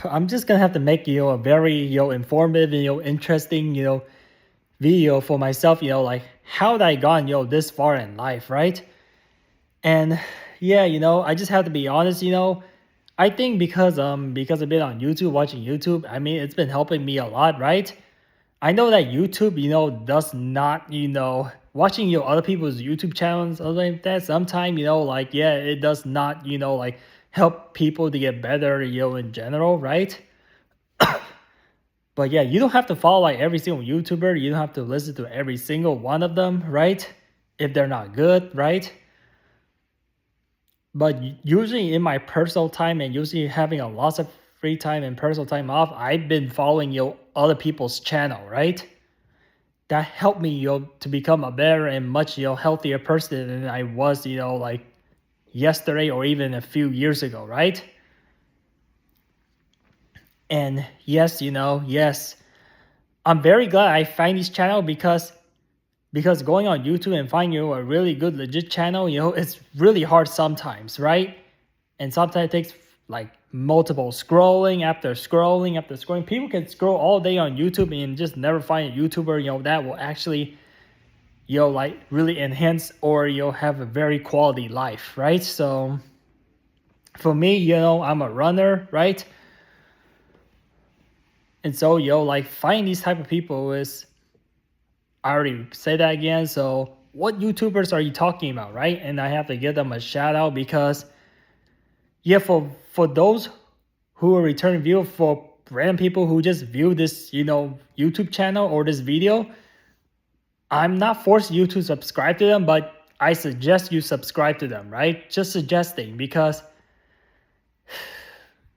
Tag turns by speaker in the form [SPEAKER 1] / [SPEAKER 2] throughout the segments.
[SPEAKER 1] I'm just gonna have to make a very informative and interesting video for myself. Like how did I gone this far in life, right? And yeah, I just have to be honest. I think because I've been on YouTube watching YouTube. I mean, it's been helping me a lot, right? I know that YouTube, does not, watching other people's YouTube channels or like that. Sometimes, like yeah, it does not, like help people to get better, in general, right? But yeah, you don't have to follow like every single YouTuber. You don't have to listen to every single one of them, right? If they're not good, right? But usually in my personal time and usually having a lots of free time and personal time off, I've been following other people's channel, right? That helped me, to become a better and much, healthier person than I was, like yesterday or even a few years ago, right? And yes, yes, I'm very glad I find this channel because going on YouTube and finding a really good legit channel, it's really hard sometimes, right? And sometimes it takes like multiple scrolling after scrolling after scrolling. People can scroll all day on YouTube and just never find a YouTuber, that will actually, like really enhance or have a very quality life, right? So for me, I'm a runner, right? And so, like finding these type of people is, I already say that again. So what YouTubers are you talking about, right? And I have to give them a shout out because yeah, for those who are returning view, for random people who just view this, YouTube channel or this video, I'm not forcing you to subscribe to them, but I suggest you subscribe to them, right? Just suggesting because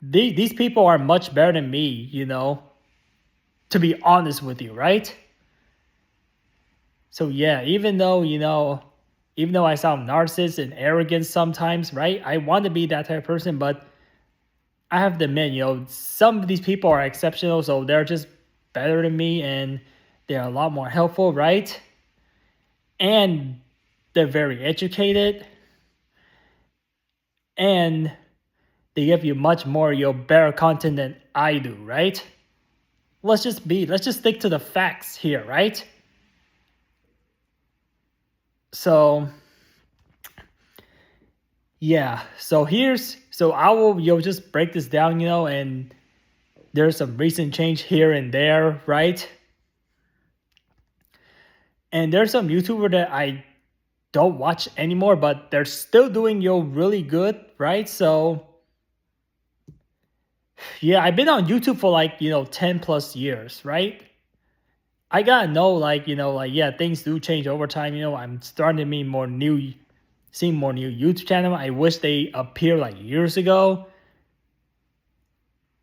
[SPEAKER 1] these people are much better than me, to be honest with you, right? So yeah, even though I sound narcissist and arrogant sometimes, right? I want to be that type of person, but I have to admit, some of these people are exceptional, so they're just better than me and they're a lot more helpful, right? And they're very educated and they give you much more better content than I do, right? Let's just stick to the facts here, right? So yeah, so I will just break this down, and there's some recent change here and there, right? And there's some YouTuber that I don't watch anymore, but they're still doing really good, right? So yeah, I've been on YouTube for like 10 plus years, right? I gotta know like yeah, things do change over time. I'm starting to meet seeing more new YouTube channel. I wish they appeared like years ago.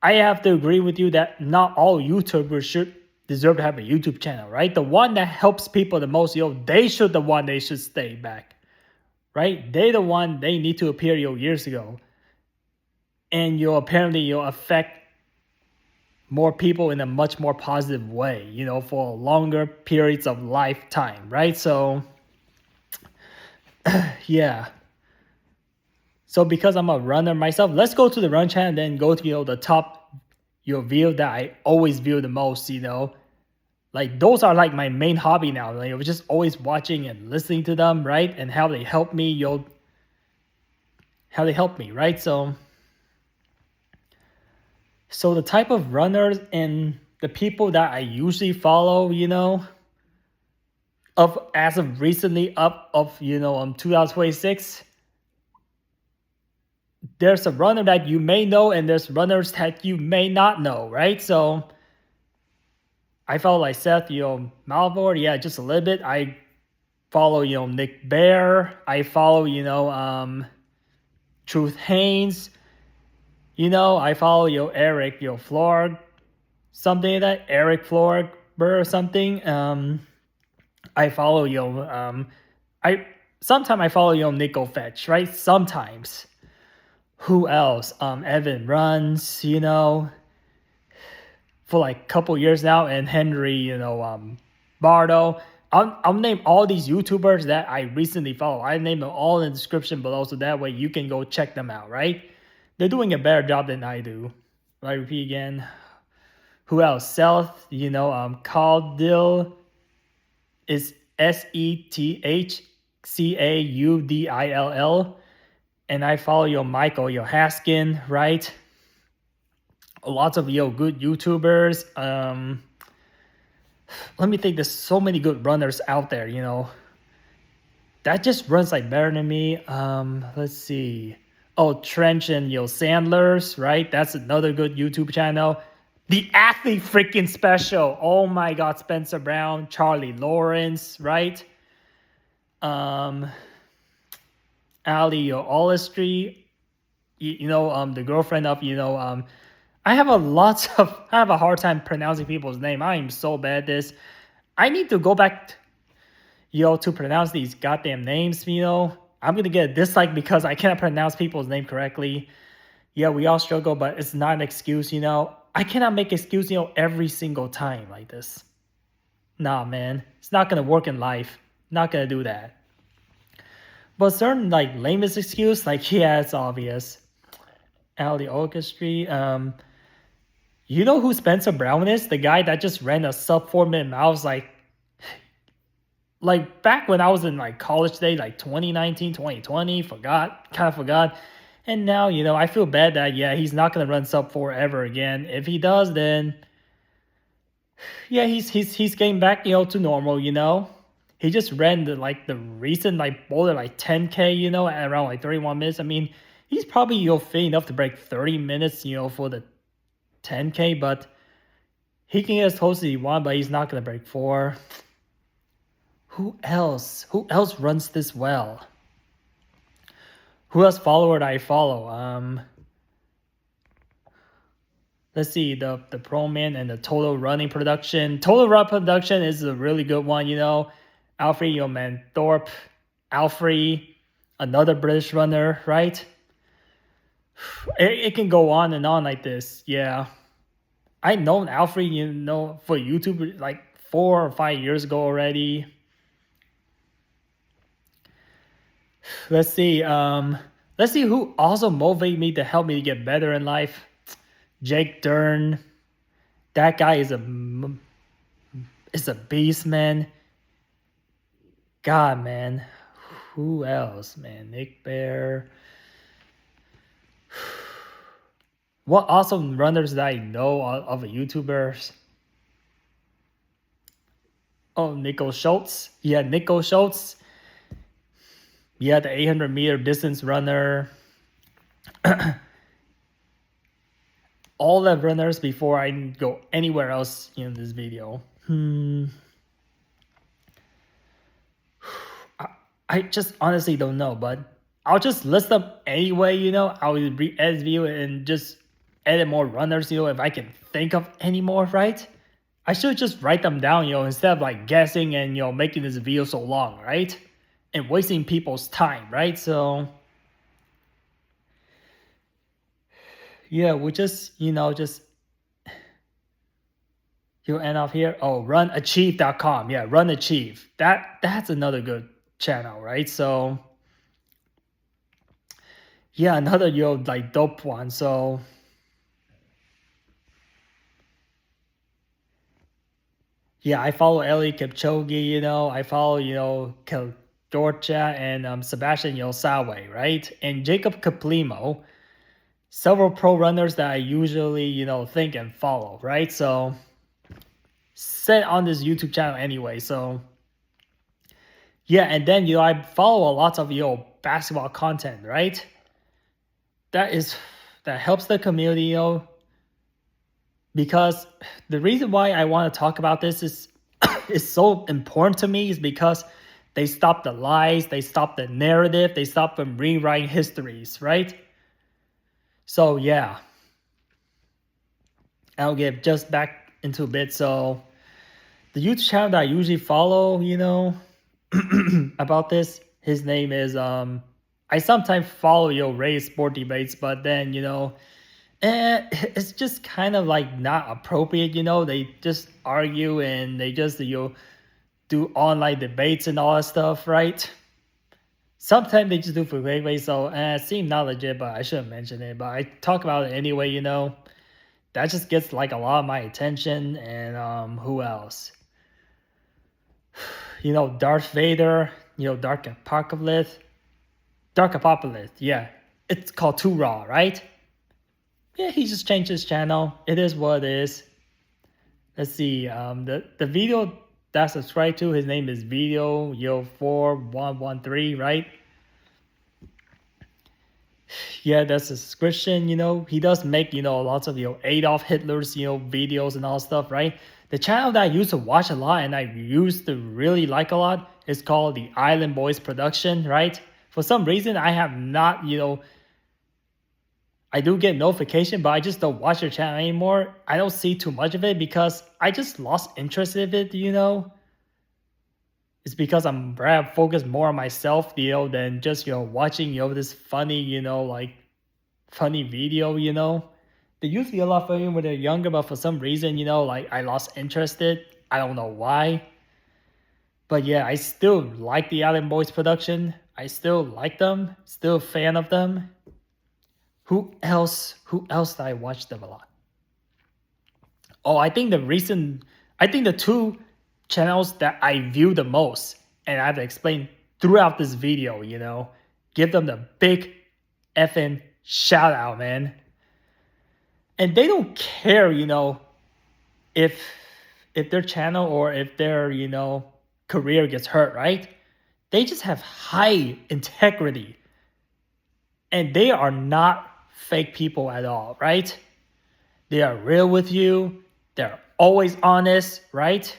[SPEAKER 1] I have to agree with you that not all YouTubers should deserve to have a YouTube channel, right? The one that helps people the most, they should stay back, right? They need to appear years ago, and apparently affect more people in a much more positive way, for longer periods of lifetime, right? So yeah. So because I'm a runner myself, let's go to the run channel and then go to the top video that I always view the most, like those are like my main hobby now. Like I was just always watching and listening to them, right? And how they help me, right? So the type of runners and the people that I usually follow, as of recently up of 2026, there's a runner that you may know and there's runners that you may not know, right? So I follow like Seth, Malvor, yeah, just a little bit. I follow, Nick Bear. I follow, Truth Haynes. I follow, Eric, Florg, something like that. Eric Florg or something. I follow, sometimes I follow, Nico Fetch, right? Sometimes. Who else? Evan Runs, for like a couple years now, and Henry, Bardo. I'll name all these YouTubers that I recently follow. I name them all in the description below, so that way you can go check them out, right? They're doing a better job than I do. I repeat again. Who else? South, Caudill is Setchcaudill. And I follow Michael Haskin, right? Lots of good YouTubers. Let me think. There's so many good runners out there. That just runs like better than me. Let's see. Oh, Trench and Sandlers, right? That's another good YouTube channel. The Athlete freaking special. Oh my God, Spencer Brown, Charlie Lawrence, right? Ali Olistri, the girlfriend of I have a hard time pronouncing people's name. I am so bad at this. I need to go back to pronounce these goddamn names. I'm gonna get a dislike because I cannot pronounce people's name correctly. Yeah, we all struggle, but it's not an excuse. I cannot make excuse every single time like this. Nah, man, it's not gonna work in life. Not gonna do that. But certain like lamest excuse, it's obvious. Ali Orchestra. You know who Spencer Brown is? The guy that just ran a sub 4-minute miles like back when I was in college day, 2019, 2020, kind of forgot. And now, I feel bad that he's not gonna run sub 4 ever again. If he does, then he's getting back, to normal, He just ran the recent Boulder 10K, at around 31 minutes. I mean, he's probably fit enough to break 30 minutes, for the 10K, but he can get as close as he wants, but he's not gonna break 4. Who else runs this well? Who else follower that I follow? Let's see, the Pro Man and the Total Running Production. Total Run Production is a really good one, Alfred Manthorpe, Alfred, another British runner, right? It can go on and on like this, yeah. I known Alfred, for YouTube 4 or 5 years ago already. Let's see who also motivated me to help me to get better in life. Jake Dern. That guy is a beast, man. God, man. Who else, man? Nick Bear. What awesome runners that I know of YouTubers? Oh, Nico Schultz. Yeah, Nico Schultz. Yeah, the 800-meter distance runner. All the runners before I go anywhere else in this video. I just honestly don't know, but I'll just list them anyway, I'll re-edit this video and just edit more runners, if I can think of any more, right? I should just write them down, instead of guessing and, making this video so long, right? And wasting people's time, right? So, yeah, we just, just, you'll end up here. Oh, runachieve.com. Yeah, runachieve. That's another good channel, right? So, yeah, another, dope one. So, yeah, I follow Eli Kipchoge, I follow, Georgia and Sebastian Yosawe, right? And Jacob Kaplimo, several pro runners that I usually, think and follow, right? So, set on this YouTube channel anyway. So, yeah, and then, I follow a lot of, basketball content, right? That helps the community, because the reason why I want to talk about this is so important to me is because they stop the lies, they stop the narrative, they stop from rewriting histories, right? So, yeah. I'll get just back into a bit. So, the YouTube channel that I usually follow, about this, his name is, I sometimes follow, Ray Sport Debates, but then, it's just kind of not appropriate, They just argue and they just, do online debates and all that stuff, right? Sometimes they just do for so it seems not legit, but I shouldn't mention it. But I talk about it anyway, That just gets like a lot of my attention. And who else? Darth Vader, Dark Apocalypse, yeah. It's called Too Raw, right? Yeah, he just changed his channel. It is what it is. Let's see. The video that I subscribed to, his name is Video Yo 4113, right? Yeah, that's a subscription. He does make lots of Adolf Hitler's videos and all stuff, right? The channel that I used to watch a lot and I used to really like a lot is called the Island Boys Production, right? For some reason, I have not, I do get notification, but I just don't watch your channel anymore. I don't see too much of it because I just lost interest in it. It's because I'm focused more on myself, than just, watching, this funny, funny video. They used to be a lot funnier when they're younger, but for some reason, I lost interest in it. I don't know why. But yeah, I still like the Island Boys production. I still like them. Still a fan of them. Who else did I watch them a lot? Oh, I think the two channels that I view the most, and I have to explain throughout this video, give them the big effing shout out, man. And they don't care, if their channel or if their, career gets hurt, right? They just have high integrity. And they are not fake people at all, right? They are real with you. They're always honest, right?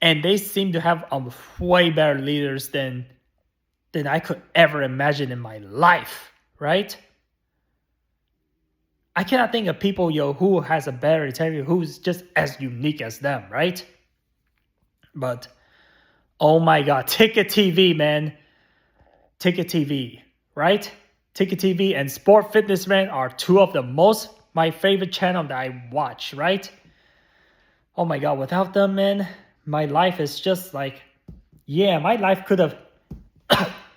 [SPEAKER 1] And they seem to have way better leaders than I could ever imagine in my life, right? I cannot think of people, who has a better integrity, who's just as unique as them, right? But, oh my God, Ticket TV, man. Ticket TV, right? Ticket TV and Sport Fitness Man are two of my favorite channel that I watch, right? Oh my God, without them, man, my life is just like, yeah, my life could have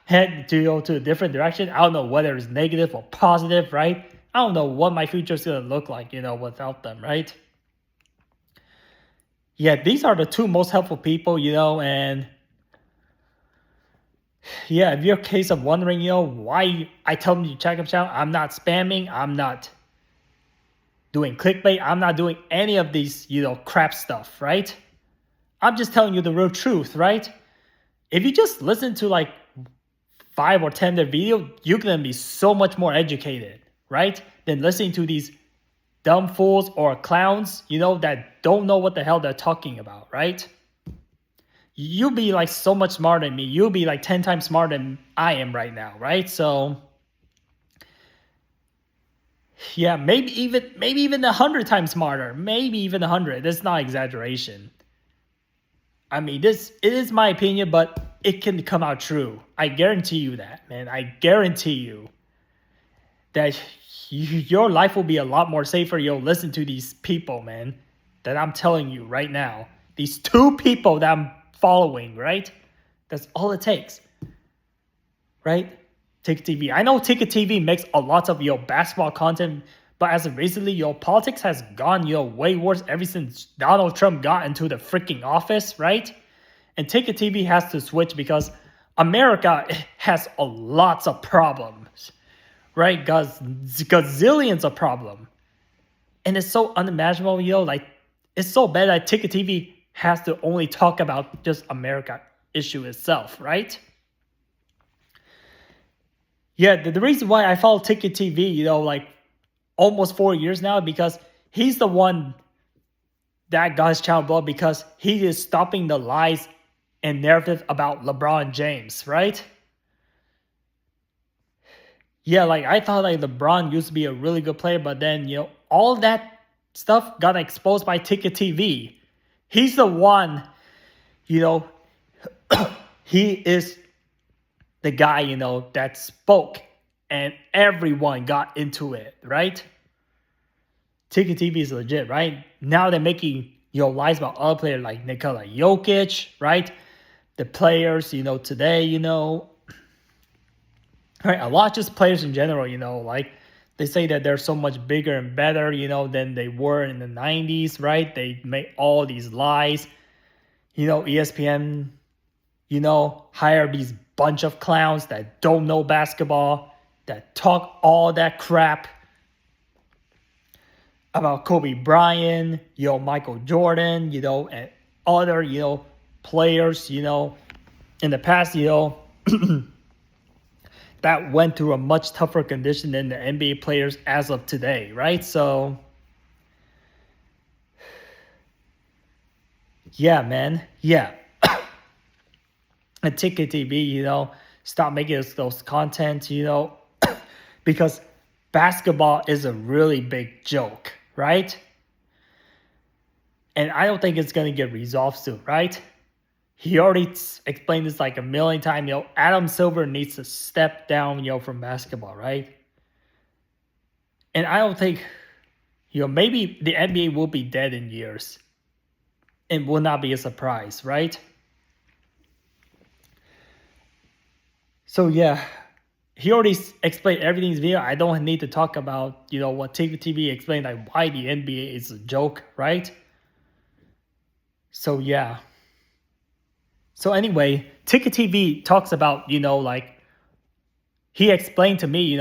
[SPEAKER 1] head to a different direction. I don't know whether it's negative or positive, right? I don't know what my future is going to look like, without them, right? Yeah, these are the two most helpful people, and yeah, if you're a case of wondering, why I tell them to check them out, I'm not spamming, I'm not doing clickbait, I'm not doing any of these, crap stuff, right? I'm just telling you the real truth, right? If you just listen to like 5 or 10 minute video, you're gonna be so much more educated, right? Than listening to these dumb fools or clowns, that don't know what the hell they're talking about, right? You'll be like so much smarter than me. You'll be like 10 times smarter than I am right now, right? So yeah, maybe even 100 times smarter. Maybe even 100. That's not exaggeration. I mean, it is my opinion, but it can come out true. I guarantee you that, man. I guarantee you that your life will be a lot more safer. Listen to these people, man, that I'm telling you right now. These two people that I'm following, right? That's all it takes, right? Ticket TV. I know Ticket TV makes a lot of basketball content, but as of recently, politics has gone way worse ever since Donald Trump got into the freaking office, right? And Ticket TV has to switch because America has lots of problems, right? Gazillions of problems. And it's so unimaginable, like, it's so bad that Ticket TV has to only talk about just America issue itself, right? Yeah, the reason why I follow Ticket TV, like almost 4 years now, because he's the one that got his channel blocked because he is stopping the lies and narrative about LeBron James, right? Yeah, like I thought like LeBron used to be a really good player, but then, all that stuff got exposed by Ticket TV. He's the one, he is the guy, that spoke and everyone got into it, right? Ticket TV is legit, right? Now they're making, lies about other players like Nikola Jokic, right? The players, today, right? A lot just players in general, like They say that they're so much bigger and better, than they were in the 90s, right? They make all these lies. ESPN, hire these bunch of clowns that don't know basketball, that talk all that crap about Kobe Bryant, Michael Jordan, and other, players, in the past, that went through a much tougher condition than the NBA players as of today, right? So, yeah, man. Yeah. And Ticket TV, stop making those content, because basketball is a really big joke, right? And I don't think it's going to get resolved soon, right? He already explained this like a million times, Adam Silver needs to step down, from basketball, right? And I don't think, maybe the NBA will be dead in years. It will not be a surprise, right? So yeah, he already explained everything in this video. I don't need to talk about, what TV explained, like why the NBA is a joke, right? So yeah. So anyway, Ticket TV talks about, he explained to me,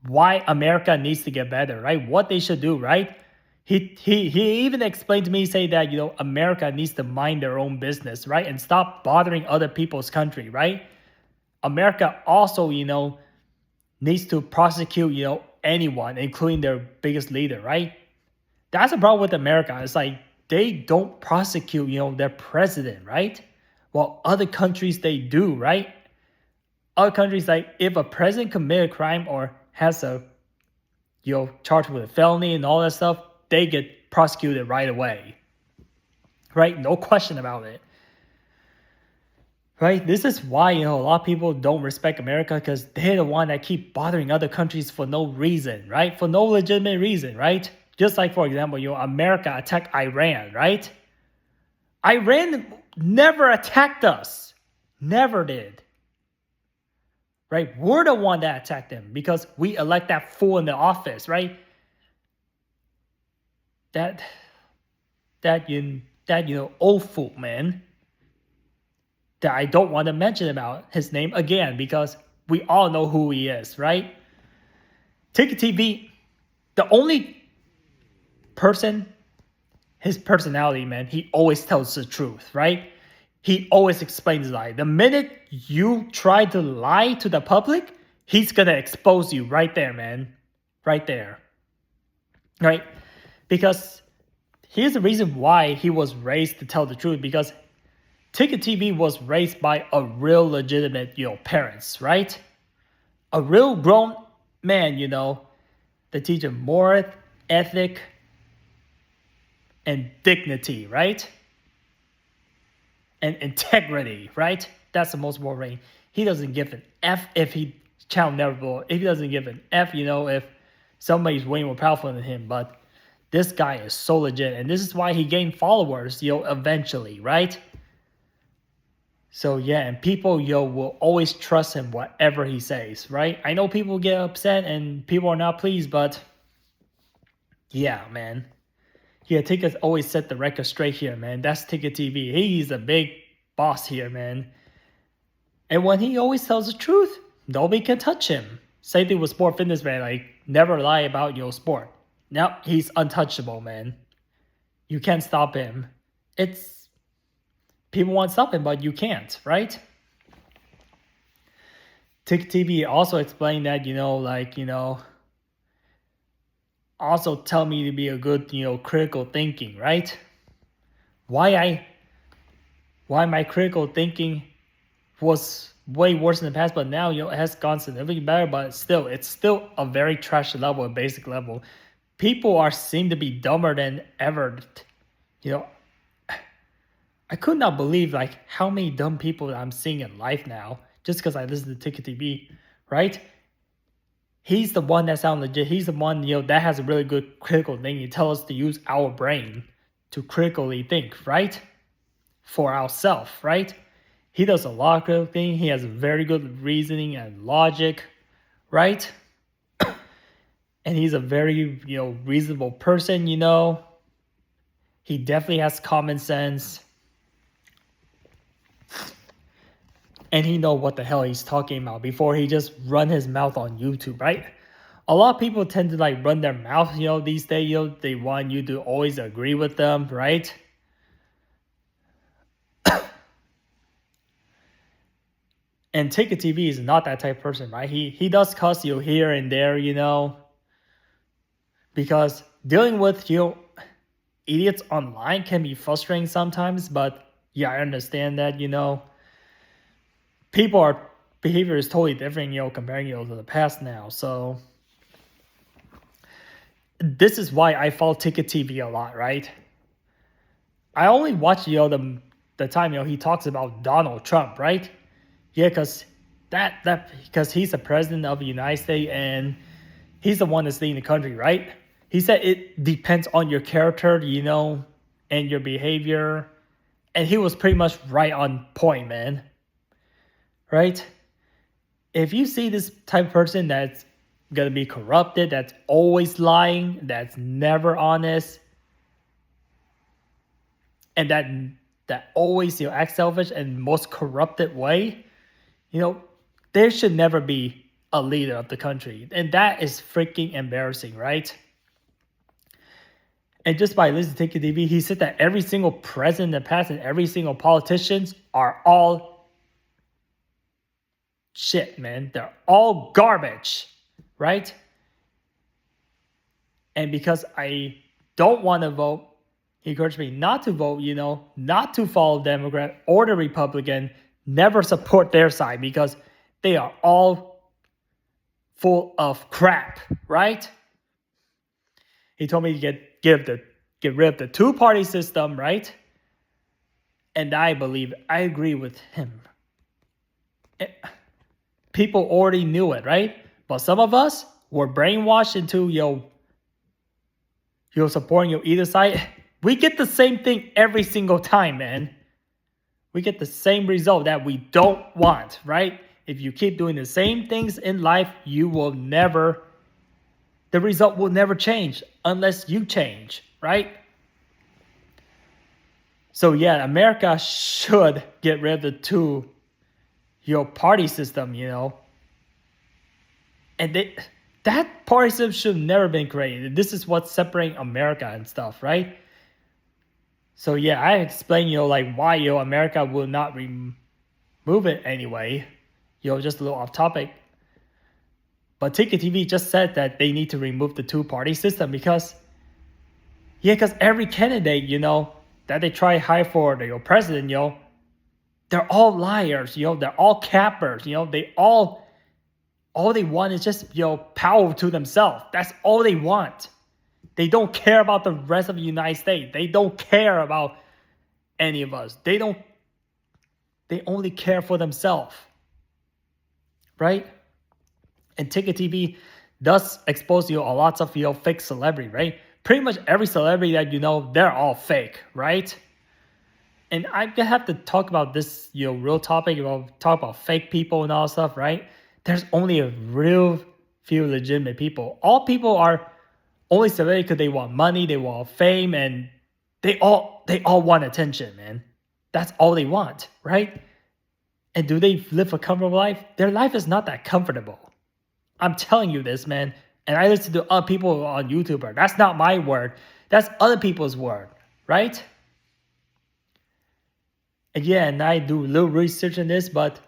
[SPEAKER 1] why America needs to get better, right? What they should do, right? He even explained to me, say that, America needs to mind their own business, right? And stop bothering other people's country, right? America also, needs to prosecute, anyone, including their biggest leader, right? That's the problem with America. It's like they don't prosecute, their president, right? While other countries, they do, right? Other countries, like if a president commits a crime or has a, charged with a felony and all that stuff, they get prosecuted right away, right? No question about it. Right? This is why, a lot of people don't respect America, because they're the one that keep bothering other countries for no reason, right? For no legitimate reason, right? Just like, for example, America attacked Iran, right? Iran never attacked us. Never did. Right? We're the one that attacked them because we elect that fool in the office, right? That old fool, man. That I don't want to mention about his name again because we all know who he is, right? Ticket TV, the only person, his personality, man, he always tells the truth, right? He always explains lie. The minute you try to lie to the public, he's going to expose you right there, man. Right there. Right? Because here's the reason why he was raised to tell the truth. Because Ticket TV was raised by a real legitimate, parents, right? A real grown man, that teach him moral, ethic, and dignity, right? And integrity, right? That's the most important. He doesn't give an F if he child never will. If he doesn't give an F, if somebody's way more powerful than him. But this guy is so legit, and this is why he gained followers, eventually, right? So yeah, and people, will always trust him whatever he says, right? I know people get upset and people are not pleased, but yeah, man. Yeah, Ticket always set the record straight here, man. That's Ticket TV. He's a big boss here, man. And when he always tells the truth, nobody can touch him. Same thing with Sport Fitness, man. Like, never lie about your sport. Now he's untouchable, man. You can't stop him. People want to stop him, but you can't, right? Tick TV also explained that, also tell me to be a good, critical thinking, right? Why my critical thinking was way worse in the past, but now, it has gone significantly better, but it's still a very trash level, a basic level. People seem to be dumber than ever, I could not believe how many dumb people I'm seeing in life now just because I listen to Ticket TV, right? He's the one that sounds legit. He's the one, that has a really good critical thinking. He tells us to use our brain to critically think, right? For ourselves, right? He does a lot of critical thinking. He has very good reasoning and logic, right? And he's a very, reasonable person, you know. He definitely has common sense. And he know what the hell he's talking about before he just run his mouth on YouTube, right? A lot of people tend to like run their mouth, these days, they want you to always agree with them, right? And Ticket TV is not that type of person, right? He does cuss you here and there, because dealing with idiots online can be frustrating sometimes, but yeah, I understand that, people are behavior is totally different, comparing to the past now. So this is why I follow Ticket TV a lot, right? I only watch the time he talks about Donald Trump, right? Yeah, because he's the president of the United States and he's the one that's leading the country, right? He said it depends on your character, and your behavior. And he was pretty much right on point, man. Right? If you see this type of person that's gonna be corrupted, that's always lying, that's never honest, and that always acts selfish and most corrupted way, there should never be a leader of the country. And that is freaking embarrassing, right? And just by listening to Ticket TV, he said that every single president in the past and every single politicians are all shit, man. They're all garbage, right? And because I don't want to vote, he encouraged me not to vote, not to follow Democrat or the Republican, never support their side because they are all full of crap, right? He told me to get rid of the two-party system, right? And I agree with him. People already knew it, right? But some of us were brainwashed into supporting either side. We get the same thing every single time, man. We get the same result that we don't want, right? If you keep doing the same things in life, the result will never change unless you change, right? So yeah, America should get rid of the two, party system, and that party system should never been created. This is what's separating America and stuff, right? So yeah, I explained, why, America will not remove it anyway. Just a little off topic. But Ticket TV just said that they need to remove the two-party system because every candidate, that they try to hire for the president, they're all liars, they're all cappers, they all they want is just, power to themselves. That's all they want. They don't care about the rest of the United States. They don't care about any of us. They only care for themselves. Right? And Ticket TV does expose a lots of fake celebrity, right? Pretty much every celebrity that they're all fake, right? And I have to talk about this real topic, talk about fake people and all stuff, right? There's only a real few legitimate people. All people are only celebrity because they want money, they want fame, and they all want attention, man. That's all they want, right? And do they live a comfortable life? Their life is not that comfortable. I'm telling you this, man. And I listen to other people on YouTube. That's not my word. That's other people's word, right? And yeah, and I do a little research on this, but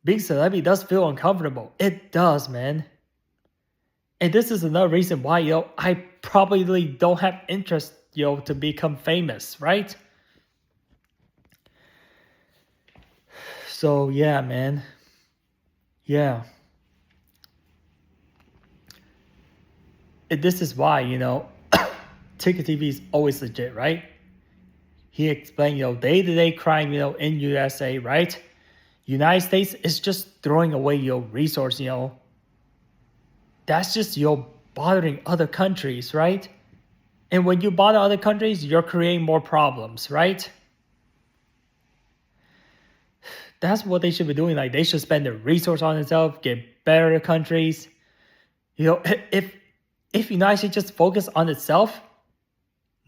[SPEAKER 1] being celebrity does feel uncomfortable. It does, man. And this is another reason why, I probably don't have interest, to become famous, right? So yeah, man. Yeah. And this is why, Ticket TV is always legit, right? He explained, day-to-day crime, in USA, right? United States is just throwing away resource, That's just, bothering other countries, right? And when you bother other countries, you're creating more problems, right? That's what they should be doing. Like, they should spend their resource on themselves, get better countries. If if United States just focus on itself,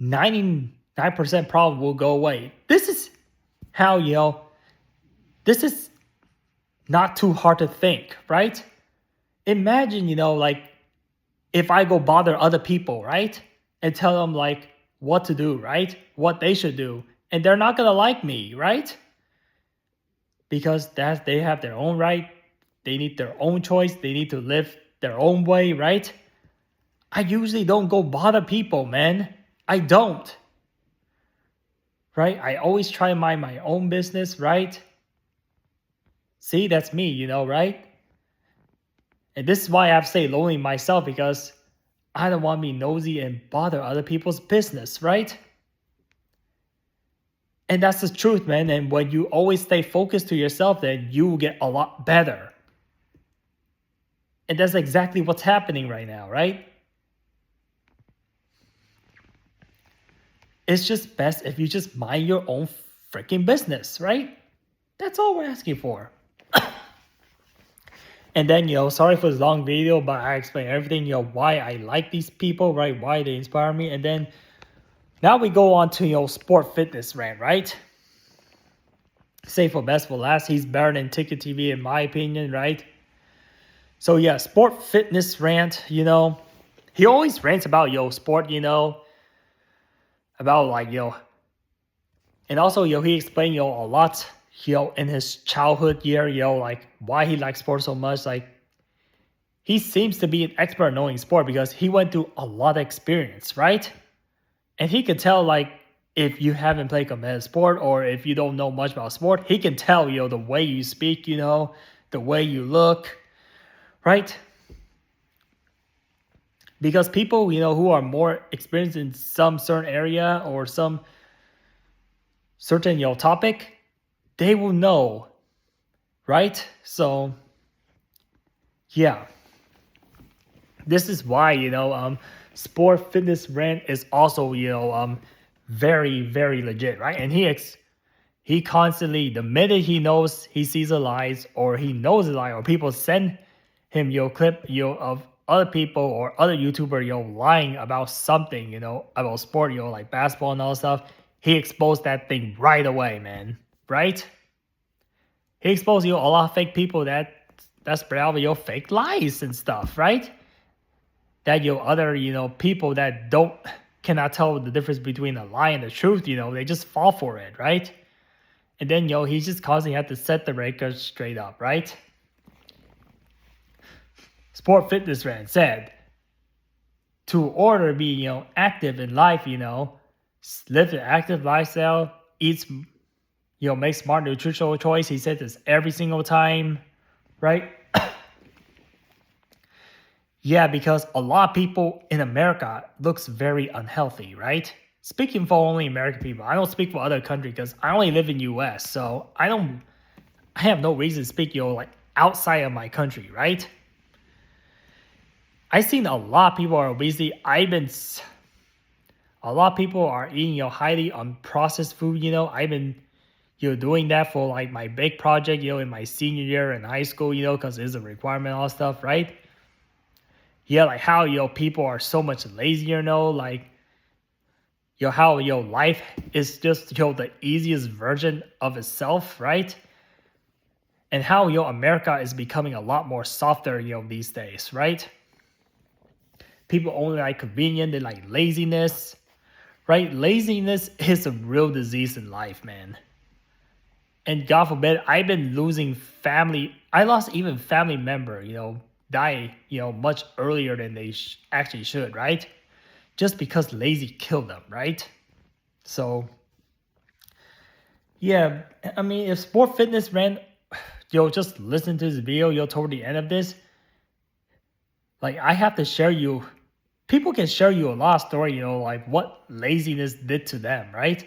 [SPEAKER 1] 99% problem will go away. This is how, this is not too hard to think, right? Imagine, like if I go bother other people, right? And tell them like what to do, right? What they should do. And they're not gonna like me, right? Because they have their own right. They need their own choice. They need to live their own way, right? I usually don't go bother people, man. I don't. Right? I always try to mind my own business, right? See, that's me, right? And this is why I've stayed lonely myself, because I don't want to be nosy and bother other people's business, right? And that's the truth, man. And when you always stay focused to yourself, then you will get a lot better. And that's exactly what's happening right now, right? It's just best if you just mind your own freaking business, right? That's all we're asking for. And then, sorry for this long video, but I explained everything, why I like these people, right? Why they inspire me. And then now we go on to, sport fitness rant, right? Save for best for last. He's better than Ticket TV in my opinion, right? So yeah, sport fitness rant, he always rants about, sport, about like, and also, he explained, a lot, in his childhood year, like why he likes sports so much. Like he seems to be an expert knowing sport because he went through a lot of experience, right? And he could tell, like, if you haven't played competitive sport or if you don't know much about sport, he can tell, the way you speak, the way you look, right? Because people, who are more experienced in some certain area or some certain, topic, they will know, right? So, yeah. This is why, sport fitness rant is also, very, very legit, right? And he constantly, the minute he sees a lie or he knows a lie or people send him, clip, of other people or other YouTuber, lying about something, about sport, like basketball and all stuff, he exposed that thing right away, man, right? He exposed, a lot of fake people that spread out, fake lies and stuff, right? That, other, people that cannot tell the difference between a lie and the truth, they just fall for it, right? And then, he just constantly had to set the record straight up, right? Sport Fitness Rant said, to order be, active in life, live an active lifestyle, eats, make smart nutritional choice. He said this every single time, right? Yeah, because a lot of people in America looks very unhealthy, right? Speaking for only American people, I don't speak for other countries because I only live in US, so I have no reason to speak, like outside of my country, right? I've seen a lot of people are obesity. A lot of people are eating, highly unprocessed food, I've been, doing that for like my big project, in my senior year in high school, because it's a requirement, all stuff, right? Yeah, like how, people are so much lazier, like, how, life is just, the easiest version of itself, right? And how, America is becoming a lot more softer, these days, right? People only like convenience, they like laziness, right? Laziness is a real disease in life, man. And God forbid, I've been losing family. I lost even family member, die, much earlier than they actually should, right? Just because lazy killed them, right? So, yeah, I mean, if sport fitness ran, just listen to this video, toward the end of this. Like, I have to share you, people can share you a lot of story, like what laziness did to them, right?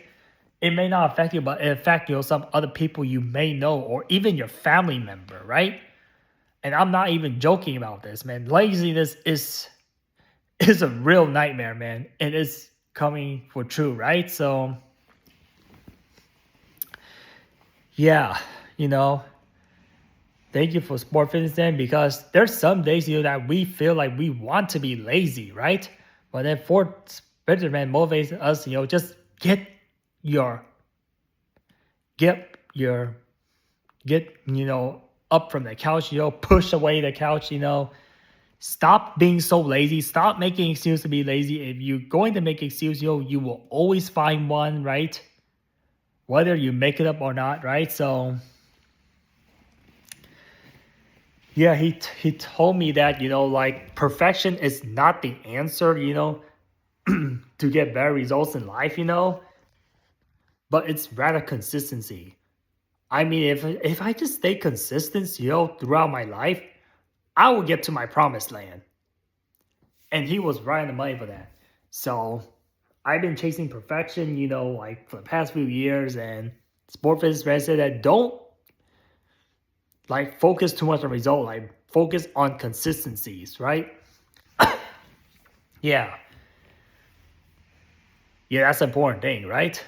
[SPEAKER 1] It may not affect you, but it affects, some other people you may know, or even your family member, right? And I'm not even joking about this, man. Laziness is a real nightmare, man. And it's coming for true, right? So, yeah, Thank you for Sport Fitness then, because there's some days that we feel like we want to be lazy, right? But then Fort Fitness man motivates us, just your get your get up from the couch, push away the couch, stop being so lazy, stop making excuse to be lazy. If you're going to make excuse, you will always find one, right? Whether you make it up or not, right? So yeah, he told me that like perfection is not the answer, to get better results in life, but it's rather consistency. I mean, if I just stay consistent, throughout my life, I will get to my promised land. And he was right on the money for that. So I've been chasing perfection, like for the past few years, and Sport Fitness Red said that don't like focus too much on result, like focus on consistencies, right? Yeah. Yeah, that's an important thing, right?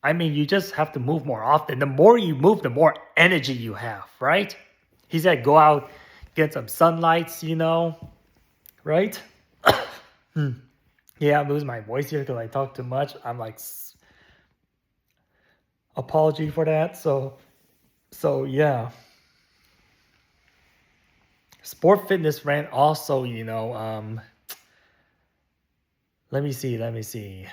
[SPEAKER 1] I mean, you just have to move more often. The more you move, the more energy you have, right? He said go out, get some sunlights, right? Yeah, I'm losing my voice here because I talk too much. I'm like, apology for that. So yeah. Sport Fitness ran also, let me see.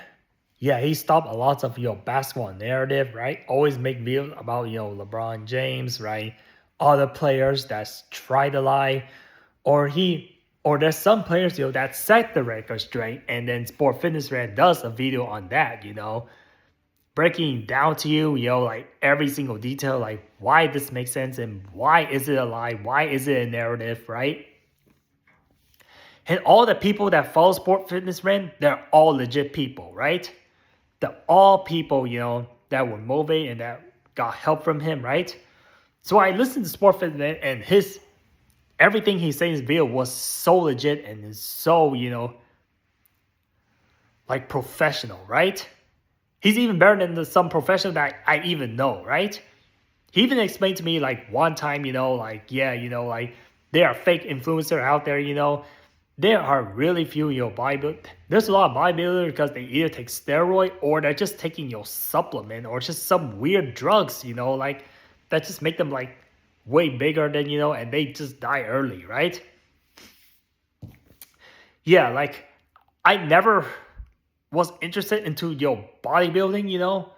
[SPEAKER 1] Yeah, he stopped a lot of basketball narrative, right? Always make videos about LeBron James, right? Other players that try to lie, or there's some players that set the record straight, and then Sport Fitness Red does a video on that, breaking down to you, like every single detail, like why this makes sense and why is it a lie, why is it a narrative, right? And all the people that follow Sport Fitness Red, they're all legit people, right? They're all people, that were motivated and that got help from him, right? So I listened to Sport Fitness and his everything he said in his video was so legit and is so, like professional, right? He's even better than some professional that I even know, right? He even explained to me like one time, like, yeah, like there are fake influencers out there, there are really few, bodybuilders. There's a lot of bodybuilders because they either take steroid or they're just taking your supplement or just some weird drugs, like that just make them like way bigger than, and they just die early, right? Yeah, like I never was interested into bodybuilding,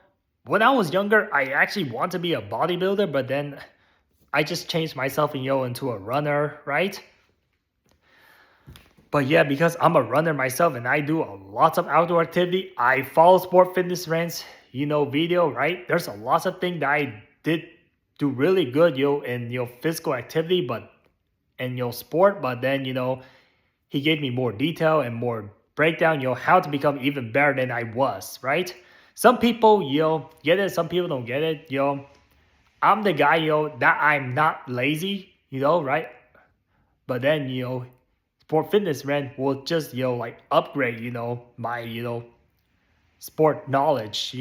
[SPEAKER 1] When I was younger, I actually want to be a bodybuilder, but then I just changed myself into a runner, right? But yeah, because I'm a runner myself and I do a lot of outdoor activity, I follow Sport Fitness Rants, video, right? There's a lot of things that I did do really good, in physical activity, but in sport, but then he gave me more detail and more breakdown, how to become even better than I was, right? Some people, get it, some people don't get it, I'm the guy, that I'm not lazy, right? But then, Sport Fitness man will just, like upgrade, my, sport knowledge,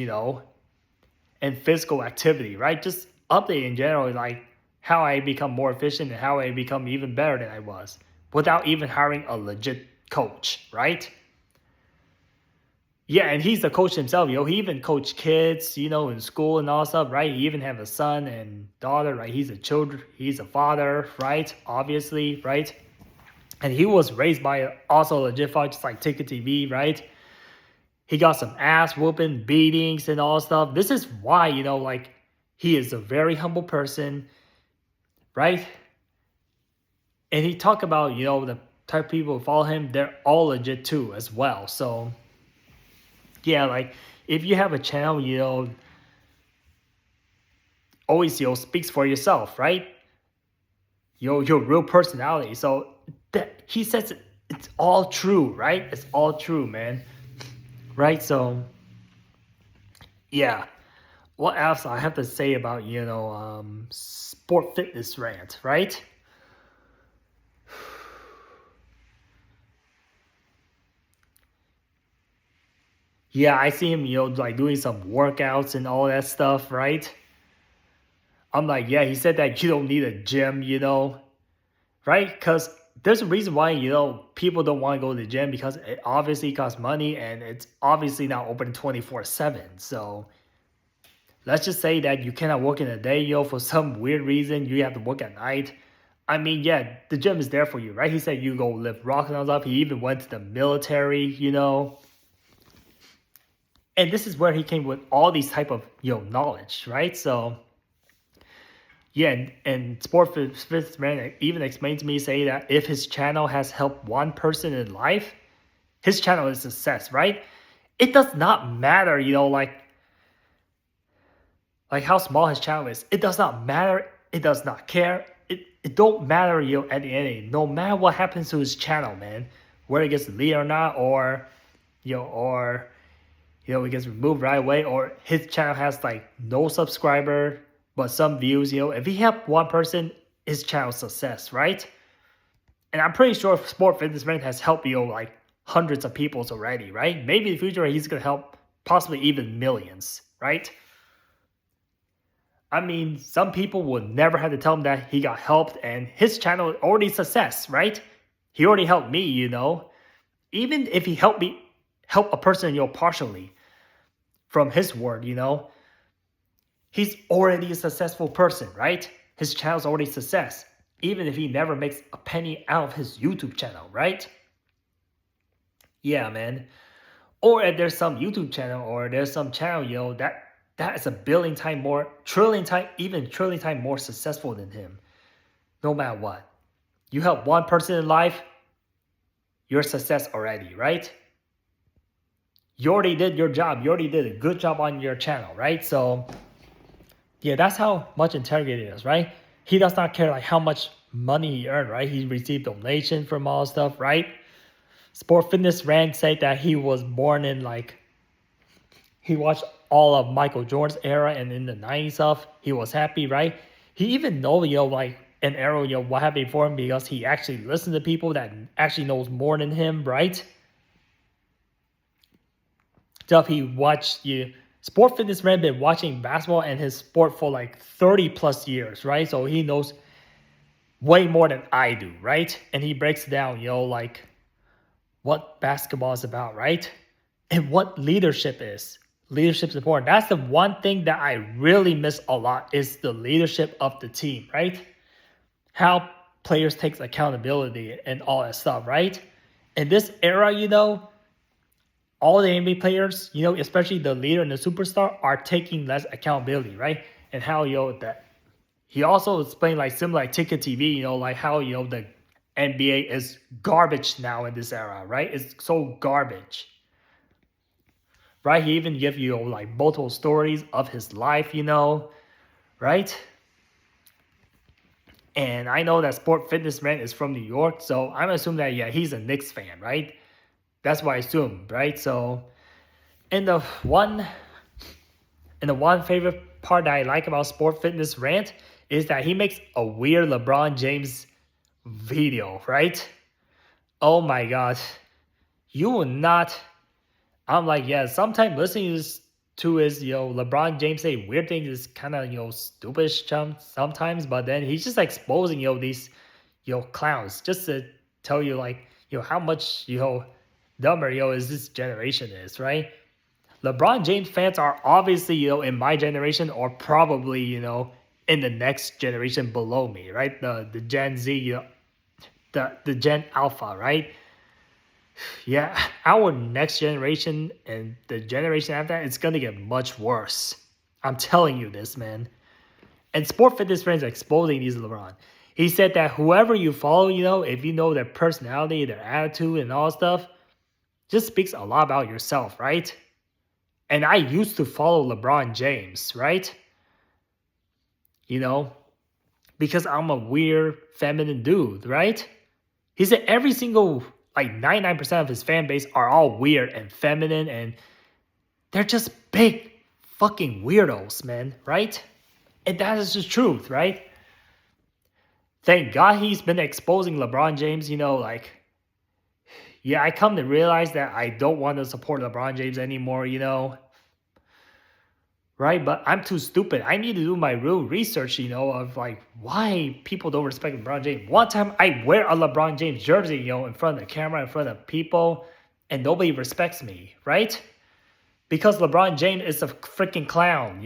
[SPEAKER 1] and physical activity, right? Just update in general, like how I become more efficient and how I become even better than I was without even hiring a legit coach, right? Yeah, and he's the coach himself, He even coached kids, in school and all stuff, right? He even have a son and daughter, right? He's a father, right? Obviously, right? And he was raised by also a legit father, just like Ticket TV, right? He got some ass whooping, beatings, and all stuff. This is why, like he is a very humble person, right? And he talked about, the type of people who follow him, they're all legit too as well. So yeah, like if you have a channel, always speaks for yourself, right? Your real personality. So he says it's all true, right? It's all true, man. Right? So yeah. What else I have to say about sport fitness rant, right? Yeah, I see him, like doing some workouts and all that stuff, right? I'm like, yeah, he said that you don't need a gym, right? Because there's a reason why, people don't want to go to the gym because it obviously costs money and it's obviously not open 24/7. So let's just say that you cannot work in a day, for some weird reason, you have to work at night. I mean, yeah, the gym is there for you, right? He said you go lift rocks and all stuff. He even went to the military, And this is where he came with all these type of, knowledge, right? So yeah, and Sport Fitness Man even explained to me, say that if his channel has helped one person in life, his channel is a success, right? It does not matter, like how small his channel is. It does not matter. It does not care. It don't matter, at the end. No matter what happens to his channel, man, whether it gets deleted or not, or it gets removed right away, or his channel has like no subscriber but some views, if he helped one person, his channel success, right? And I'm pretty sure Sport Fitness Man has helped, like hundreds of people already, right? Maybe in the future he's gonna help possibly even millions, right? I mean, some people would never have to tell him that he got helped and his channel already success, right? He already helped me, Even if he help a person, partially from his word, he's already a successful person, right? His channel's already success, even if he never makes a penny out of his YouTube channel, right? Yeah, man. Or if there's some YouTube channel or there's some channel, that is a billion time more, trillion time more successful than him. No matter what. You help one person in life, you're a success already, right? You already did your job. You already did a good job on your channel, right? So yeah, that's how much integrity is, right? He does not care like how much money he earned, right? He received donation from all stuff, right? Sport Fitness Rand said that he was born in he watched all of Michael Jordan's era and in the 90s stuff. He was happy, right? He even know, like an era, what happened before him because he actually listened to people that actually knows more than him, right? Stuff he watched, Sport Fitness Man been watching basketball and his sport for like 30 plus years, right? So he knows way more than I do, right? And he breaks down, like what basketball is about, right? And what leadership is. Leadership's important. That's the one thing that I really miss a lot is the leadership of the team, right? How players take accountability and all that stuff, right? In this era, all the NBA players, especially the leader and the superstar, are taking less accountability, right? And how, that he also explained like similar like Ticket TV, like how, the NBA is garbage now in this era, right? It's so garbage, right? He even give you like multiple stories of his life, right? And I know that Sport Fitness Man is from New York, so I'm assuming that, yeah, he's a Knicks fan, right? That's what I assume, right? So, and the one favorite part that I like about Sport Fitness Rant is that he makes a weird LeBron James video, right? Oh my god. You will not. I'm like, yeah, sometimes listening to his, LeBron James say weird things is kind of, stupid sometimes, but then he's just exposing, these, clowns just to tell you, like, how much, dumber, is this generation is, right? LeBron James fans are obviously, in my generation or probably, in the next generation below me, right? The Gen Z, the Gen Alpha, right? Yeah, our next generation and the generation after that, it's gonna get much worse. I'm telling you this, man. And Sport Fitness Friends exposing these LeBron. He said that whoever you follow, if you know their personality, their attitude, and all stuff, just speaks a lot about yourself, right? And I used to follow LeBron James, right? Because I'm a weird feminine dude, right? He said every single, like 99% of his fan base are all weird and feminine and they're just big fucking weirdos, man, right? And that is the truth, right? Thank God he's been exposing LeBron James, yeah, I come to realize that I don't want to support LeBron James anymore, right? But I'm too stupid. I need to do my real research, of like why people don't respect LeBron James. One time I wear a LeBron James jersey, in front of the camera, in front of people, and nobody respects me, right? Because LeBron James is a freaking clown.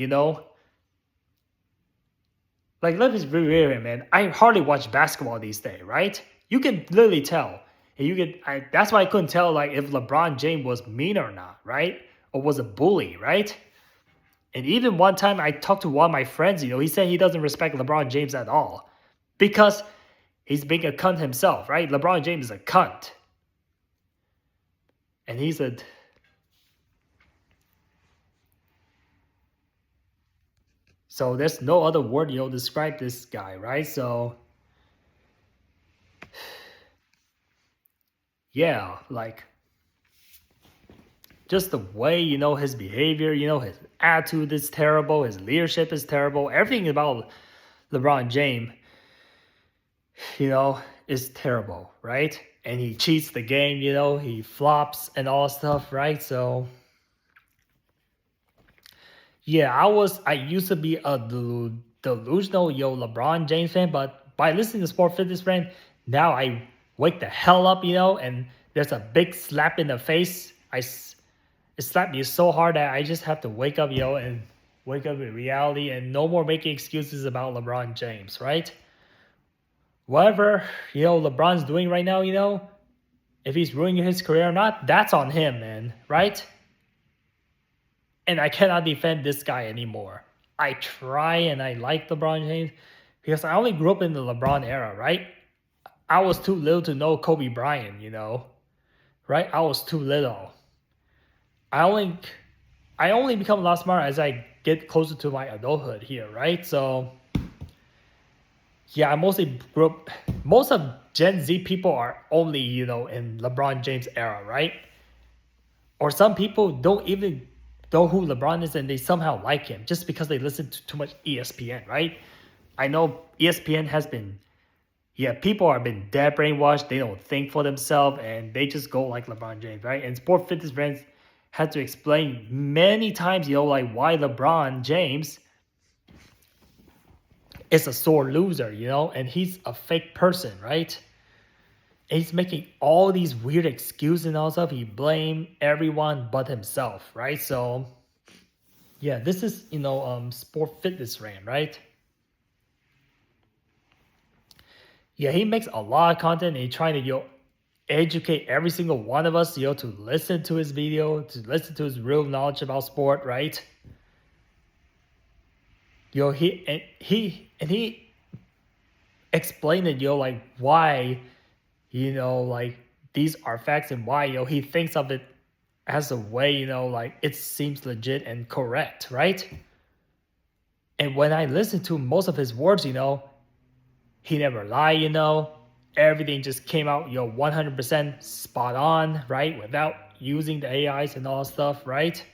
[SPEAKER 1] Like, let me be real, man. I hardly watch basketball these days, right? You can literally tell. And that's why I couldn't tell like if LeBron James was mean or not, right? Or was a bully, right? And even one time I talked to one of my friends, he said he doesn't respect LeBron James at all. Because he's being a cunt himself, right? LeBron James is a cunt. And he said, so there's no other word, describe this guy, right? So, yeah, like, just the way, his behavior, his attitude is terrible, his leadership is terrible, everything about LeBron James, is terrible, right? And he cheats the game, he flops and all stuff, right? So, yeah, I used to be a delusional, LeBron James fan, but by listening to Sport Fitness Friend, now I wake the hell up, and there's a big slap in the face. It slapped me so hard that I just have to wake up, and wake up in reality and no more making excuses about LeBron James, right? Whatever, LeBron's doing right now, if he's ruining his career or not, that's on him, man, right? And I cannot defend this guy anymore. I try and I like LeBron James because I only grew up in the LeBron era, right? I was too little to know Kobe Bryant, right? I was too little. I only become a lot smarter as I get closer to my adulthood here, right? So, yeah, I mostly grew up. Most of Gen Z people are only, in LeBron James era, right? Or some people don't even know who LeBron is and they somehow like him just because they listen to too much ESPN, right? I know ESPN has been, people have been dead brainwashed. They don't think for themselves and they just go like LeBron James, right? And Sport Fitness Friends had to explain many times, like why LeBron James is a sore loser, and he's a fake person, right? And he's making all these weird excuses and all stuff. He blame everyone but himself, right? So, yeah, this is, Sport Fitness Friend, right? Yeah, he makes a lot of content and he's trying to, educate every single one of us, to listen to his video, to listen to his real knowledge about sport, right? He explained it, like why, like these are facts and why, he thinks of it as a way, like it seems legit and correct, right? And when I listen to most of his words, he never lied, everything just came out, 100% spot on, right? Without using the AIs and all stuff, right?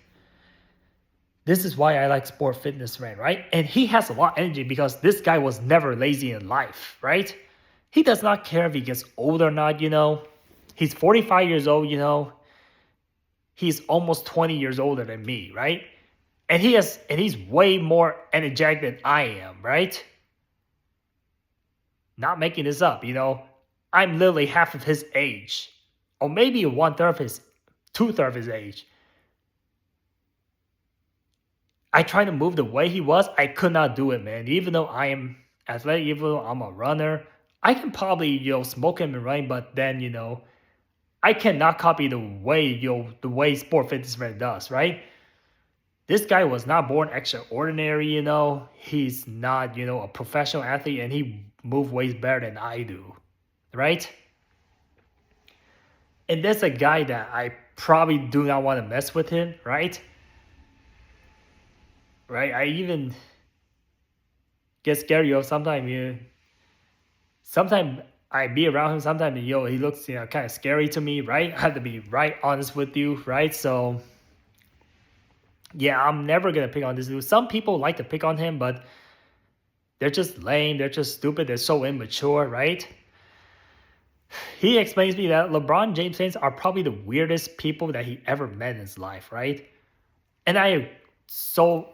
[SPEAKER 1] This is why I like Sport Fitness Friend, right? And he has a lot of energy because this guy was never lazy in life, right? He does not care if he gets old or not, He's 45 years old, He's almost 20 years older than me, right? And he's way more energetic than I am, right? Not making this up, I'm literally half of his age. Or maybe two-thirds of his age. I tried to move the way he was. I could not do it, man. Even though I am athletic, even though I'm a runner, I can probably, smoke him and run, but then, I cannot copy the way Sport Fitness Friend does, right? This guy was not born extraordinary, He's not, a professional athlete and he moves way better than I do, right? And there's a guy that I probably do not want to mess with him, right? Right? I even get scared, sometimes I be around him, sometimes, he looks, kind of scary to me, right? I have to be right honest with you, right? So, yeah, I'm never going to pick on this dude. Some people like to pick on him, but they're just lame, they're just stupid, they're so immature, right? He explains to me that LeBron James fans are probably the weirdest people that he ever met in his life, right? And I so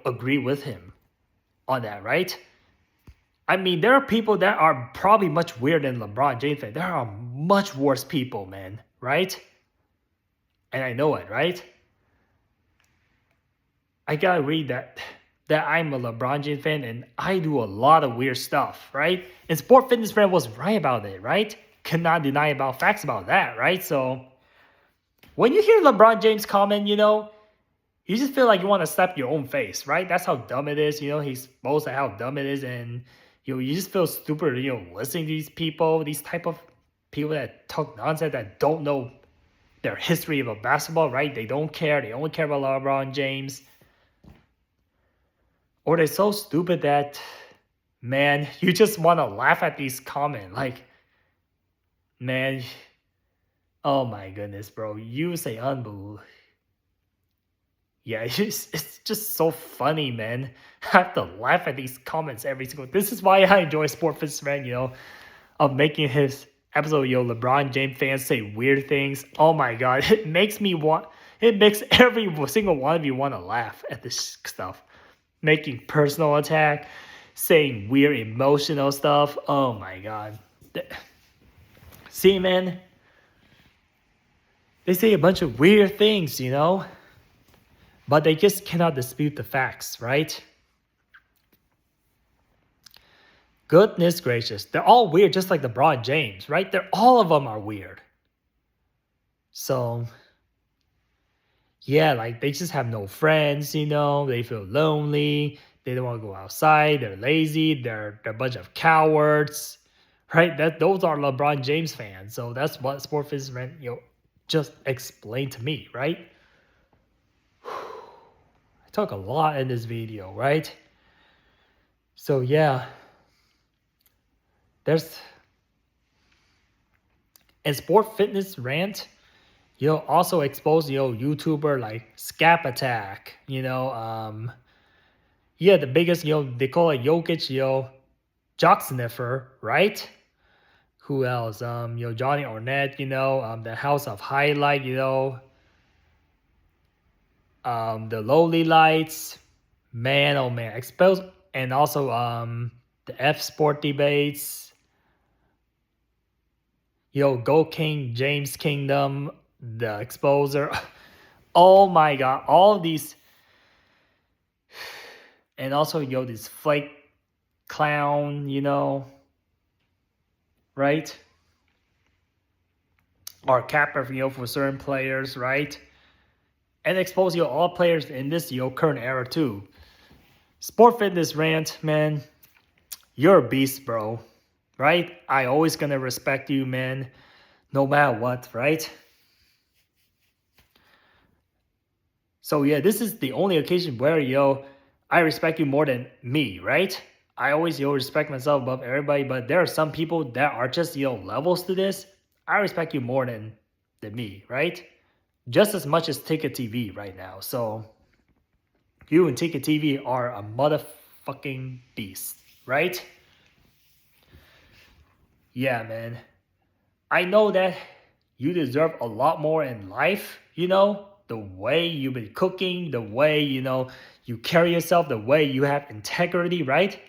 [SPEAKER 1] agree with him on that, right? I mean, there are people that are probably much weirder than LeBron James fans. There are much worse people, man, right? And I know it, right? I gotta read that I'm a LeBron James fan and I do a lot of weird stuff, right? And Sport Fitness Friend was right about it, right? Cannot deny about facts about that, right? So when you hear LeBron James comment, you just feel like you want to slap your own face, right? That's how dumb it is. He's boasts at how dumb it is, and you just feel stupid, listening to these people, these type of people that talk nonsense that don't know their history about basketball, right? They don't care. They only care about LeBron James. Or they're so stupid that, man, you just want to laugh at these comments. Like, man, oh my goodness, bro. You say unbelievable. Yeah, it's just so funny, man. I have to laugh at these comments every single. This is why I enjoy Sport Fitness Friend, of making his episode, LeBron James fans say weird things. Oh my god, it makes every single one of you want to laugh at this stuff. Making personal attack, saying weird emotional stuff. Oh my god. See, man, they say a bunch of weird things, but they just cannot dispute the facts, right? Goodness gracious. They're all weird, just like LeBron James, right? All of them are weird. So, yeah, like they just have no friends, they feel lonely, they don't want to go outside, they're lazy, they're a bunch of cowards, right? Those are LeBron James fans. So that's what Sport Fitness Friend, just explained to me, right? I talk a lot in this video, right? So yeah, there's and Sport Fitness Rant, also expose YouTuber like Scap Attack, the biggest, they call it Jokic, jock sniffer, right? Who else? Johnny Ornette, the House of Highlight, the Lowly Lights, man, oh man, expose, and also the F Sport debates, Go King, James Kingdom, the Exposer. Oh my god, all these, and also this flake clown, right? Or capper, for certain players, right? And expose all players in this current era too. Sport Fitness Rant, man, you're a beast, bro. Right? I always gonna respect you, man, no matter what, right? So yeah, this is the only occasion where I respect you more than me, right? I always respect myself above everybody, but there are some people that are just levels to this. I respect you more than me, right? Just as much as Ticket TV right now. So you and Ticket TV are a motherfucking beast, right? Yeah, man. I know that you deserve a lot more in life, the way you've been cooking, the way, you carry yourself, the way you have integrity, right?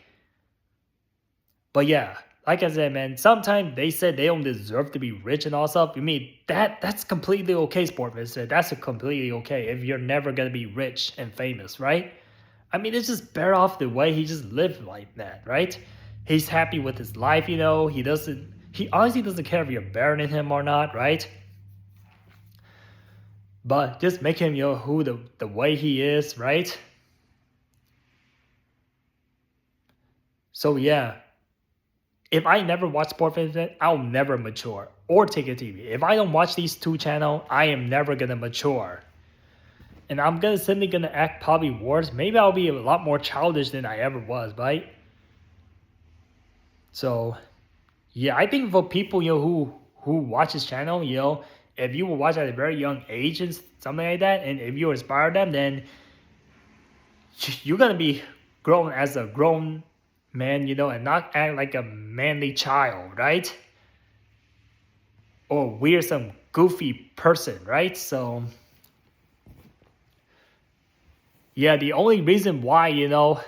[SPEAKER 1] But yeah, like I said, man, sometimes they said they don't deserve to be rich and all stuff. I mean, that's completely okay, Sportman. That's completely okay if you're never going to be rich and famous, right? I mean, it's just better off the way he just lived like that, right? He's happy with his life, he honestly doesn't care if you're better than him or not, right? But just make him, who the way he is, right? So yeah, if I never watch Sport Fitness, I'll never mature. Or Ticket TV. If I don't watch these two channels, I am never gonna mature. And I'm simply gonna act probably worse. Maybe I'll be a lot more childish than I ever was, right? So yeah, I think for people who watch this channel, if you will watch at a very young age and something like that, and if you inspire them, then you're gonna be grown as a grown man, and not act like a manly child, right? Or weird some goofy person, right? So yeah, the only reason why, the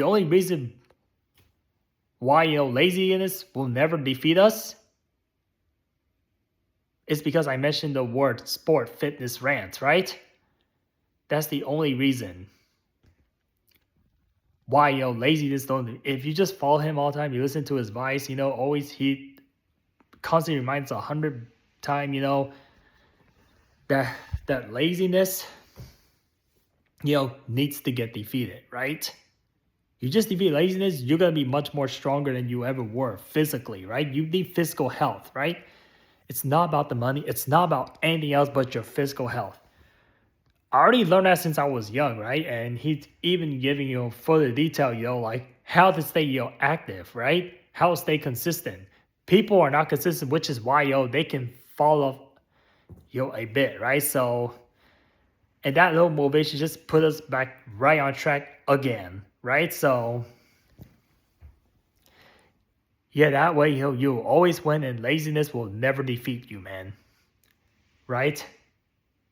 [SPEAKER 1] only reason why, laziness will never defeat us is because I mentioned the word sport, fitness, rant, right? That's the only reason why, laziness don't. If you just follow him all the time, you listen to his advice, always he constantly reminds 100 times, that that laziness, needs to get defeated, right? You just defeat laziness, you're gonna be much more stronger than you ever were physically, right? You need physical health, right? It's not about the money, it's not about anything else but your physical health. I already learned that since I was young, right? And he's even giving you further detail, like how to stay, active, right? How to stay consistent. People are not consistent, which is why, they can fall off, a bit, right? So, and that little motivation just put us back right on track again, right? So, yeah, that way, you always win and laziness will never defeat you, man. Right?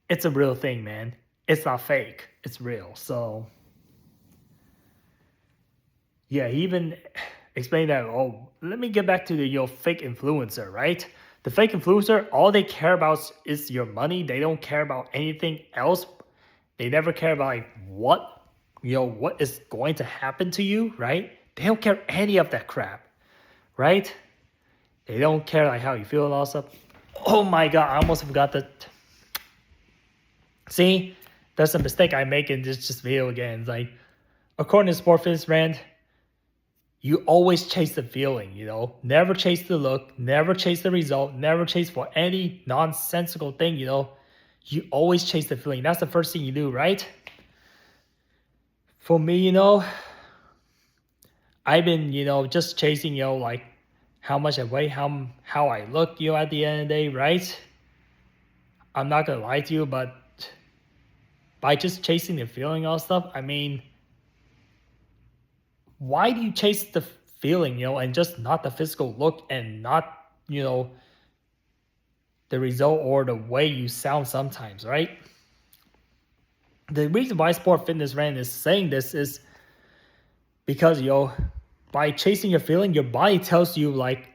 [SPEAKER 1] It's a real thing, man. It's not fake. It's real. So, yeah, he even explained that. Oh, let me get back to the fake influencer, right? The fake influencer, all they care about is your money. They don't care about anything else. They never care about like what is going to happen to you, right? They don't care any of that crap, right? They don't care like how you feel and all stuff. Oh my god, I almost forgot that. See, that's a mistake I make in this just video again. It's like, according to Sport Fitness Brand, you always chase the feeling, Never chase the look, never chase the result, never chase for any nonsensical thing, You always chase the feeling. That's the first thing you do, right? For me, I've been, just chasing, like how much I weigh, how I look, at the end of the day, right? I'm not gonna lie to you, but by just chasing the feeling all stuff, I mean, why do you chase the feeling, and just not the physical look and not, the result or the way you sound sometimes, right? The reason why Sport Fitness Brand is saying this is because, by chasing your feeling, your body tells you like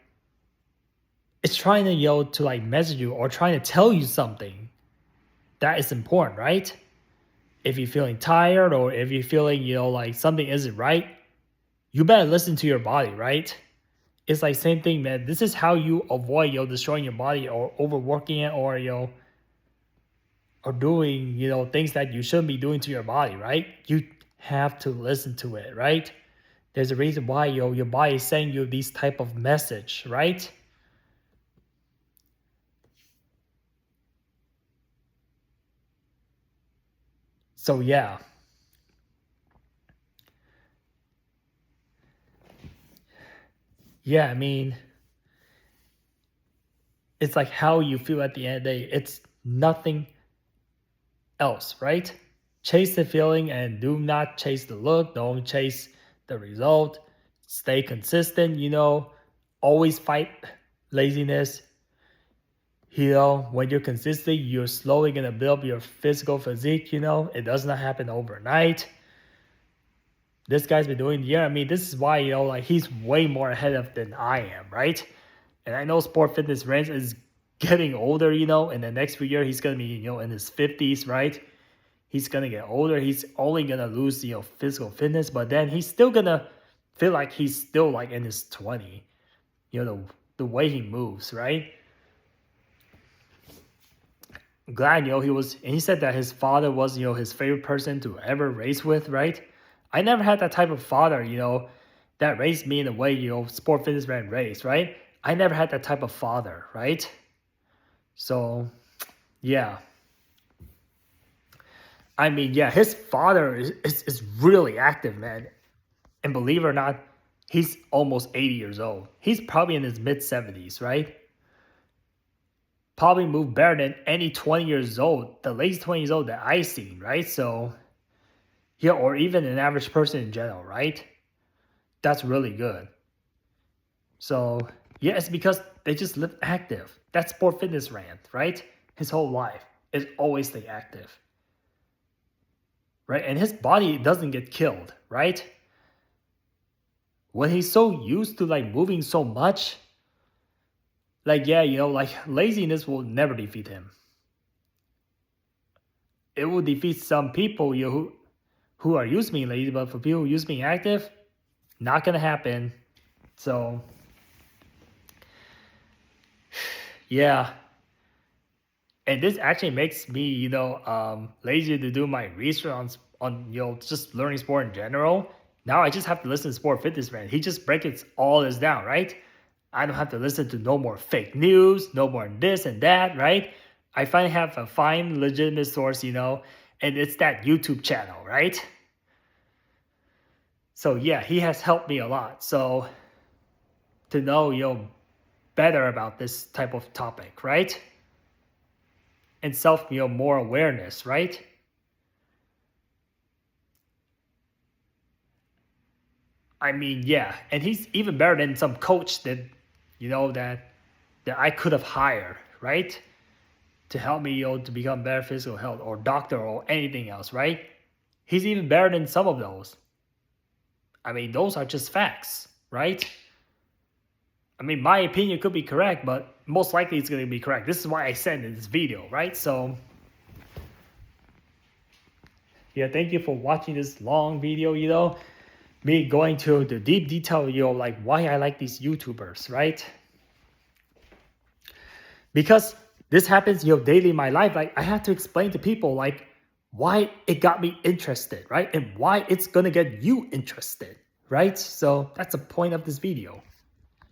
[SPEAKER 1] it's trying to, to like message you or trying to tell you something that is important, right? If you're feeling tired or if you're feeling, like something isn't right, you better listen to your body, right? It's like same thing, man. This is how you avoid, destroying your body or overworking it or, or doing, things that you shouldn't be doing to your body, right? You have to listen to it, right? There's a reason why, your body is sending you these type of message, right? So yeah. Yeah, I mean, it's like how you feel at the end of the day. It's nothing else, right? Chase the feeling and do not chase the look. Don't chase the result. Stay consistent, always fight laziness. When you're consistent, you're slowly going to build your physical physique, it does not happen overnight. This guy's been doing, I mean, this is why, like he's way more ahead of than I am, right? And I know Sport Fitness Brand is getting older, in the next few years, he's going to be, in his 50s, right? He's going to get older. He's only going to lose, physical fitness, but then he's still going to feel like he's still like in his 20, the way he moves, right? I'm glad, he said that his father was, his favorite person to ever race with, right? I never had that type of father, that raised me in the way, Sport Fitness Brand raised, right? I never had that type of father, right? So, yeah. I mean, yeah, his father is really active, man. And believe it or not, he's almost 80 years old. He's probably in his mid 70s, right? Probably moved better than any 20 years old, the latest 20 years old that I've seen, right? So, yeah, or even an average person in general, right? That's really good. So, yeah, it's because they just live active. That's Sport Fitness Brand, right? His whole life is always stay active. right? And his body doesn't get killed, right? When he's so used to like moving so much, like, yeah, like laziness will never defeat him. It will defeat some people, who are used to being lazy, but for people who used to being active, not gonna happen. So yeah. And this actually makes me, lazy to do my research on just learning sport in general. Now I just have to listen to Sport Fitness Man. He just breaks all this down, right? I don't have to listen to no more fake news, no more this and that, right? I finally have a fine, legitimate source, and it's that YouTube channel, right? So yeah, he has helped me a lot. So to know, better about this type of topic, right? And self, more awareness, right? I mean, yeah, and he's even better than some coach that, that I could have hired, right? To help me, to become better physical health, or doctor, or anything else, right? He's even better than some of those. I mean, those are just facts, right? I mean, my opinion could be correct, but most likely it's going to be correct. This is why I said in this video, right? So, yeah, thank you for watching this long video, me going to the deep detail, like why I like these YouTubers, right? Because this happens, daily in my life. Like, I have to explain to people, like, why it got me interested, right? And why it's going to get you interested, right? So that's the point of this video.